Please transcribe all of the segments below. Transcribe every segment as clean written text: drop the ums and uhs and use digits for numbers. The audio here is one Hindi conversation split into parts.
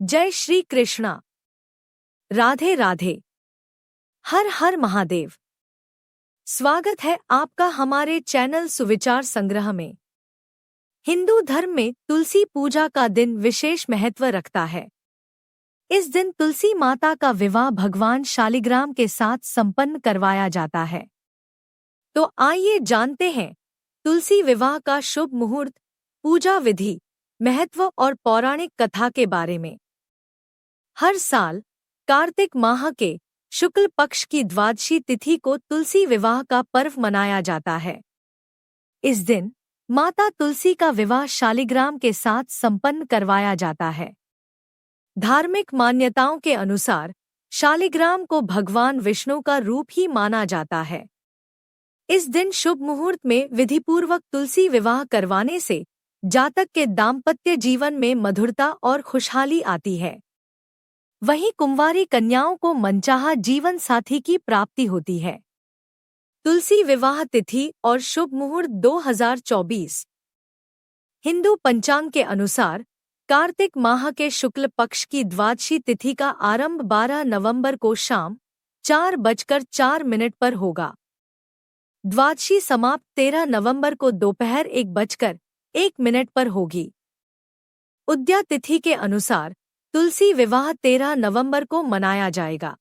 जय श्री कृष्णा। राधे राधे। हर हर महादेव। स्वागत है आपका हमारे चैनल सुविचार संग्रह में। हिंदू धर्म में तुलसी पूजा का दिन विशेष महत्व रखता है। इस दिन तुलसी माता का विवाह भगवान शालिग्राम के साथ संपन्न करवाया जाता है। तो आइए जानते हैं तुलसी विवाह का शुभ मुहूर्त, पूजा विधि, महत्व और पौराणिक कथा के बारे में। हर साल कार्तिक माह के शुक्ल पक्ष की द्वादशी तिथि को तुलसी विवाह का पर्व मनाया जाता है। इस दिन माता तुलसी का विवाह शालिग्राम के साथ संपन्न करवाया जाता है। धार्मिक मान्यताओं के अनुसार शालिग्राम को भगवान विष्णु का रूप ही माना जाता है। इस दिन शुभ मुहूर्त में विधिपूर्वक तुलसी विवाह करवाने से जातक के दाम्पत्य जीवन में मधुरता और खुशहाली आती है। वहीं कुंवारी कन्याओं को मनचाहा जीवन साथी की प्राप्ति होती है। तुलसी विवाह तिथि और शुभ मुहूर्त 2024। हिंदू पंचांग के अनुसार कार्तिक माह के शुक्ल पक्ष की द्वादशी तिथि का आरंभ 12 नवंबर को शाम 4:04 पर होगा। द्वादशी समाप्त 13 नवंबर को दोपहर 1:01 पर होगी। उद्या तिथि के अनुसार तुलसी विवाह 13 नवंबर को मनाया जाएगा।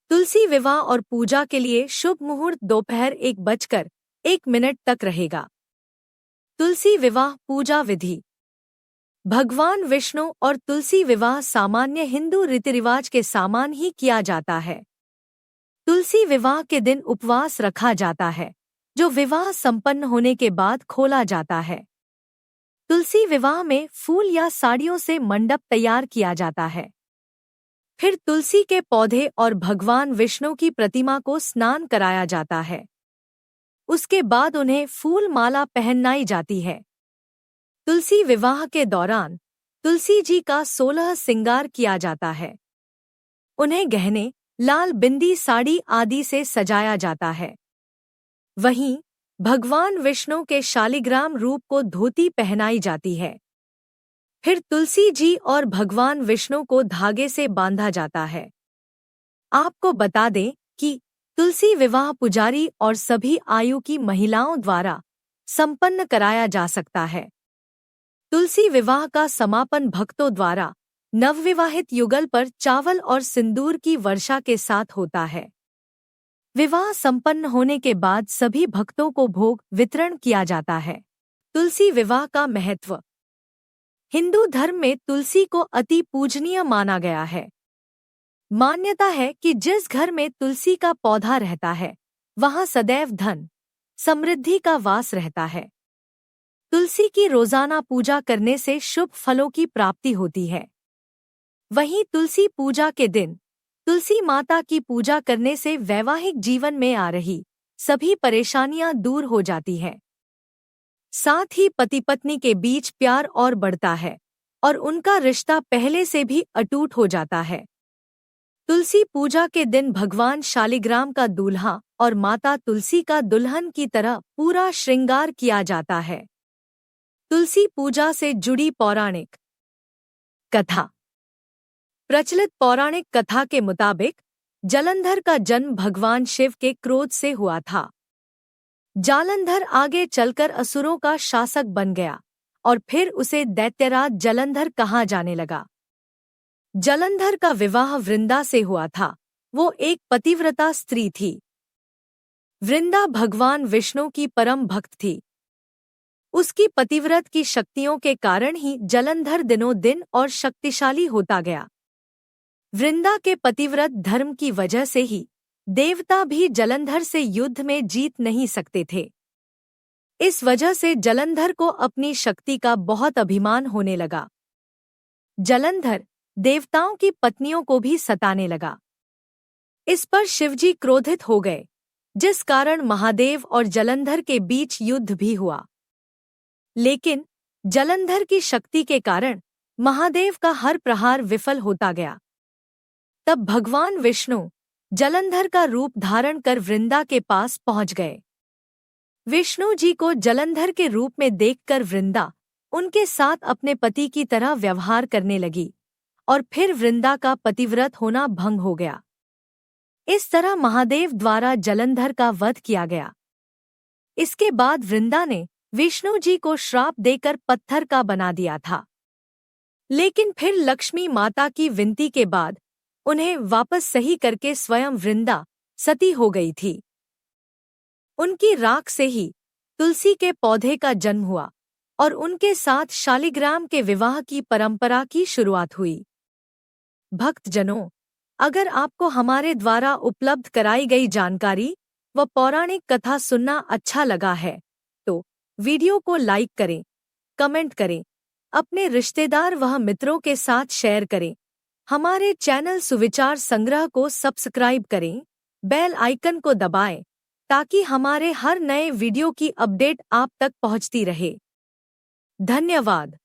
तुलसी विवाह और पूजा के लिए शुभ मुहूर्त दोपहर 1:01 तक रहेगा। तुलसी विवाह पूजा विधि। भगवान विष्णु और तुलसी विवाह सामान्य हिंदू रीतिरिवाज के समान ही किया जाता है। तुलसी विवाह के दिन उपवास रखा जाता है, जो विवाह संपन्न होने के बाद खोला जाता है। तुलसी विवाह में फूल या साड़ियों से मंडप तैयार किया जाता है। फिर तुलसी के पौधे और भगवान विष्णु की प्रतिमा को स्नान कराया जाता है। उसके बाद उन्हें फूल माला पहनाई जाती है। तुलसी विवाह के दौरान तुलसी जी का 16 श्रृंगार किया जाता है। उन्हें गहने, लाल बिंदी, साड़ी आदि से सजाया जाता है। वहीं भगवान विष्णु के शालिग्राम रूप को धोती पहनाई जाती है। फिर तुलसी जी और भगवान विष्णु को धागे से बांधा जाता है। आपको बता दें कि तुलसी विवाह पुजारी और सभी आयु की महिलाओं द्वारा संपन्न कराया जा सकता है। तुलसी विवाह का समापन भक्तों द्वारा नवविवाहित युगल पर चावल और सिंदूर की वर्षा के साथ होता है। विवाह संपन्न होने के बाद सभी भक्तों को भोग वितरण किया जाता है। तुलसी विवाह का महत्व। हिंदू धर्म में तुलसी को अति पूजनीय माना गया है। मान्यता है कि जिस घर में तुलसी का पौधा रहता है, वहां सदैव धन, समृद्धि का वास रहता है। तुलसी की रोजाना पूजा करने से शुभ फलों की प्राप्ति होती है। वहीं तुलसी पूजा के दिन तुलसी माता की पूजा करने से वैवाहिक जीवन में आ रही सभी परेशानियां दूर हो जाती हैं। साथ ही पति पत्नी के बीच प्यार और बढ़ता है और उनका रिश्ता पहले से भी अटूट हो जाता है। तुलसी पूजा के दिन भगवान शालिग्राम का दूल्हा और माता तुलसी का दुल्हन की तरह पूरा श्रृंगार किया जाता है। तुलसी पूजा से जुड़ी पौराणिक कथा। प्रचलित पौराणिक कथा के मुताबिक जालंधर का जन्म भगवान शिव के क्रोध से हुआ था। जालंधर आगे चलकर असुरों का शासक बन गया और फिर उसे दैत्यराज जालंधर कहा जाने लगा। जालंधर का विवाह वृंदा से हुआ था। वो एक पतिव्रता स्त्री थी। वृंदा भगवान विष्णु की परम भक्त थी। उसकी पतिव्रत की शक्तियों के कारण ही जालंधर दिनों दिन और शक्तिशाली होता गया। वृंदा के पतिव्रत धर्म की वजह से ही देवता भी जालंधर से युद्ध में जीत नहीं सकते थे। इस वजह से जालंधर को अपनी शक्ति का बहुत अभिमान होने लगा। जालंधर देवताओं की पत्नियों को भी सताने लगा। इस पर शिवजी क्रोधित हो गए, जिस कारण महादेव और जालंधर के बीच युद्ध भी हुआ। लेकिन जालंधर की शक्ति के कारण महादेव का हर प्रहार विफल होता गया। तब भगवान विष्णु जालंधर का रूप धारण कर वृंदा के पास पहुंच गए। विष्णु जी को जालंधर के रूप में देखकर वृंदा उनके साथ अपने पति की तरह व्यवहार करने लगी और फिर वृंदा का पतिव्रत होना भंग हो गया। इस तरह महादेव द्वारा जलंधर का वध किया गया। इसके बाद वृंदा ने विष्णु जी को श्राप देकर पत्थर का बना दिया था, लेकिन फिर लक्ष्मी माता की विनती के बाद उन्हें वापस सही करके स्वयं वृंदा सती हो गई थी। उनकी राख से ही तुलसी के पौधे का जन्म हुआ और उनके साथ शालिग्राम के विवाह की परंपरा की शुरुआत हुई। भक्तजनों, अगर आपको हमारे द्वारा उपलब्ध कराई गई जानकारी व पौराणिक कथा सुनना अच्छा लगा है तो वीडियो को लाइक करें, कमेंट करें, अपने रिश्तेदार व मित्रों के साथ शेयर करें, हमारे चैनल सुविचार संग्रह को सब्सक्राइब करें, बेल आइकन को दबाएं ताकि हमारे हर नए वीडियो की अपडेट आप तक पहुंचती रहे। धन्यवाद।